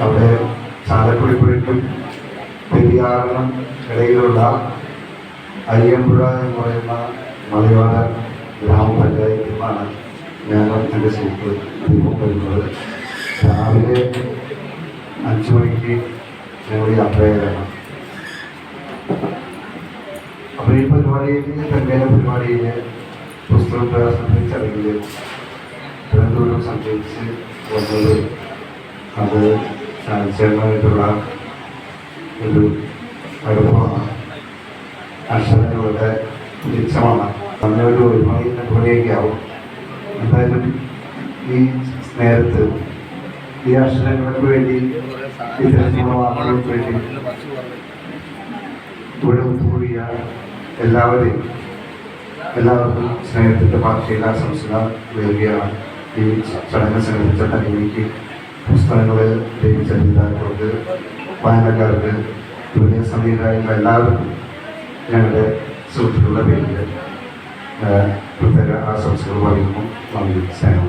അവിടെ ചാലക്കുടിപ്പുഴയ്ക്കും പെരിയാറിനും ഇടയിലുള്ള അയ്യമ്പുഴ എന്ന് പറയുന്ന മലയോര ഗ്രാമപഞ്ചായത്തിലാണ് ഞാനും എൻ്റെ സുഹൃത്ത് ദീപം വരുന്നത്. രാവിലെ 5 മണിക്ക് ഞങ്ങൾ യാത്രയായിരുന്നു. അപ്പോൾ ഈ പരിപാടിയിൽ തെങ്കേല പരിപാടിയിൽ പുസ്തക പ്രകാശന ചടങ്ങിൽ തിരുവനന്തപുരം സഞ്ചരിച്ച് വന്നത് അത് ചാലിച്ചേട്ടനായിട്ടുള്ള ഒരു അനുഭവമാണ്. അക്ഷരങ്ങളുടെ ലക്ഷ്യമാണ്. നമ്മളൊരു 1 മണിയൊക്കെ ആവും. എന്തായാലും ഈ നേരത്ത് ഈ അക്ഷരങ്ങൾക്ക് വേണ്ടി ഇത്തരത്തിലുള്ള വാർത്തകൾക്ക് വേണ്ടി ഇവിടെ ഒത്തുകൂടിയ എല്ലാവർക്കും സ്നേഹത്തിൻ്റെ ഭാഷയിൽ ആശംസ നൽകുകയാണ്. ഈ ചടങ്ങ് സംഘടിപ്പിച്ച തനിക്ക് പുസ്തകങ്ങൾ ലഭിച്ച നേതാക്കൾക്ക്, വായനക്കാർക്ക്, തുടങ്ങിയ സംവിധായകർ എല്ലാവർക്കും ഞങ്ങളുടെ സുഹൃത്തുക്കളുടെ പേരിൽ പ്രത്യേക ആശംസകൾ പറയുന്നു. നന്ദി, സ്നേഹം.